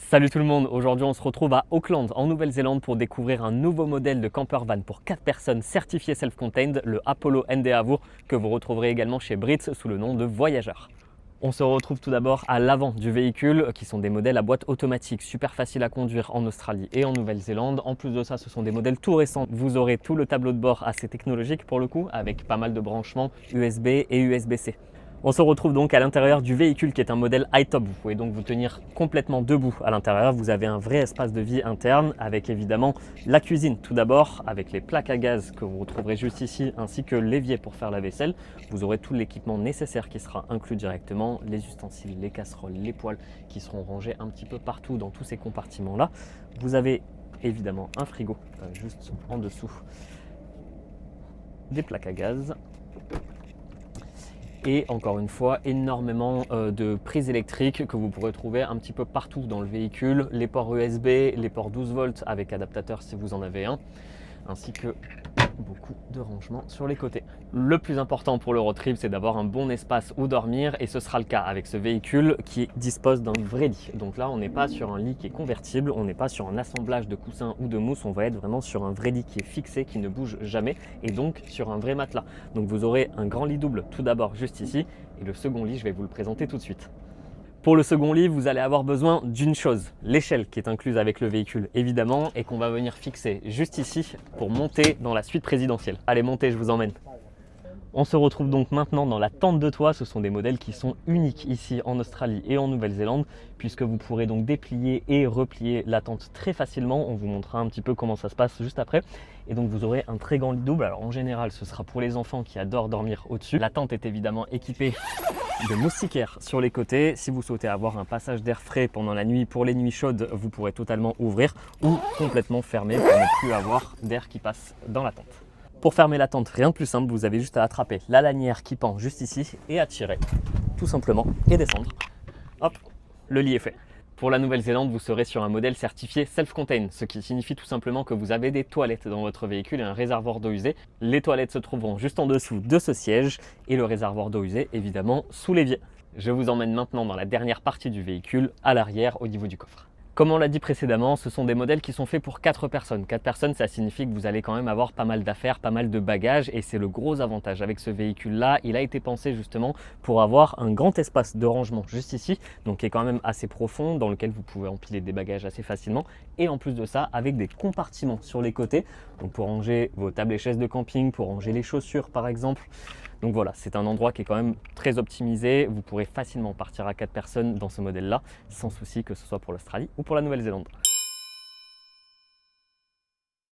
Salut tout le monde, aujourd'hui on se retrouve à Auckland en Nouvelle-Zélande pour découvrir un nouveau modèle de camper van pour 4 personnes certifié self-contained, le Apollo Endeavour, que vous retrouverez également chez Brits sous le nom de Voyageur. On se retrouve tout d'abord à l'avant du véhicule qui sont des modèles à boîte automatique super faciles à conduire en Australie et en Nouvelle-Zélande. En plus de ça, ce sont des modèles tout récents. Vous aurez tout le tableau de bord assez technologique pour le coup avec pas mal de branchements USB et USB-C. On se retrouve donc à l'intérieur du véhicule qui est un modèle high-top. Vous pouvez donc vous tenir complètement debout à l'intérieur. Vous avez un vrai espace de vie interne avec évidemment la cuisine tout d'abord avec les plaques à gaz que vous retrouverez juste ici ainsi que l'évier pour faire la vaisselle. Vous aurez tout l'équipement nécessaire qui sera inclus directement, les ustensiles, les casseroles, les poêles qui seront rangés un petit peu partout dans tous ces compartiments là. Vous avez évidemment un frigo juste en dessous, des plaques à gaz. Et encore une fois, énormément de prises électriques que vous pourrez trouver un petit peu partout dans le véhicule. Les ports USB, les ports 12 volts avec adaptateur si vous en avez un, ainsi que beaucoup de rangements sur les côtés. Le plus important pour le road trip, c'est d'avoir un bon espace où dormir et ce sera le cas avec ce véhicule qui dispose d'un vrai lit. Donc là, on n'est pas sur un lit qui est convertible, on n'est pas sur un assemblage de coussins ou de mousse, on va être vraiment sur un vrai lit qui est fixé, qui ne bouge jamais et donc sur un vrai matelas. Donc vous aurez un grand lit double tout d'abord juste ici et le second lit, je vais vous le présenter tout de suite. Pour le second lit, vous allez avoir besoin d'une chose, l'échelle qui est incluse avec le véhicule évidemment et qu'on va venir fixer juste ici pour monter dans la suite présidentielle. Allez, montez, je vous emmène. On se retrouve donc maintenant dans la tente de toit. Ce sont des modèles qui sont uniques ici en Australie et en Nouvelle-Zélande puisque vous pourrez donc déplier et replier la tente très facilement. On vous montrera un petit peu comment ça se passe juste après. Et donc vous aurez un très grand lit double. Alors en général, ce sera pour les enfants qui adorent dormir au-dessus. La tente est évidemment équipée de moustiquaires sur les côtés. Si vous souhaitez avoir un passage d'air frais pendant la nuit pour les nuits chaudes, vous pourrez totalement ouvrir ou complètement fermer pour ne plus avoir d'air qui passe dans la tente. Pour fermer la tente, rien de plus simple, vous avez juste à attraper la lanière qui pend juste ici et à tirer tout simplement et descendre. Hop, le lit est fait. Pour la Nouvelle-Zélande, vous serez sur un modèle certifié self-contained, ce qui signifie tout simplement que vous avez des toilettes dans votre véhicule et un réservoir d'eau usée. Les toilettes se trouveront juste en dessous de ce siège et le réservoir d'eau usée évidemment sous l'évier. Je vous emmène maintenant dans la dernière partie du véhicule, à l'arrière au niveau du coffre. Comme on l'a dit précédemment, ce sont des modèles qui sont faits pour 4 personnes. 4 personnes, ça signifie que vous allez quand même avoir pas mal d'affaires, pas mal de bagages et c'est le gros avantage avec ce véhicule-là. Il a été pensé justement pour avoir un grand espace de rangement juste ici, donc qui est quand même assez profond, dans lequel vous pouvez empiler des bagages assez facilement. Et en plus de ça, avec des compartiments sur les côtés, donc pour ranger vos tables et chaises de camping, pour ranger les chaussures par exemple. Donc voilà, c'est un endroit qui est quand même très optimisé. Vous pourrez facilement partir à 4 personnes dans ce modèle-là, sans souci que ce soit pour l'Australie ou pour la Nouvelle-Zélande.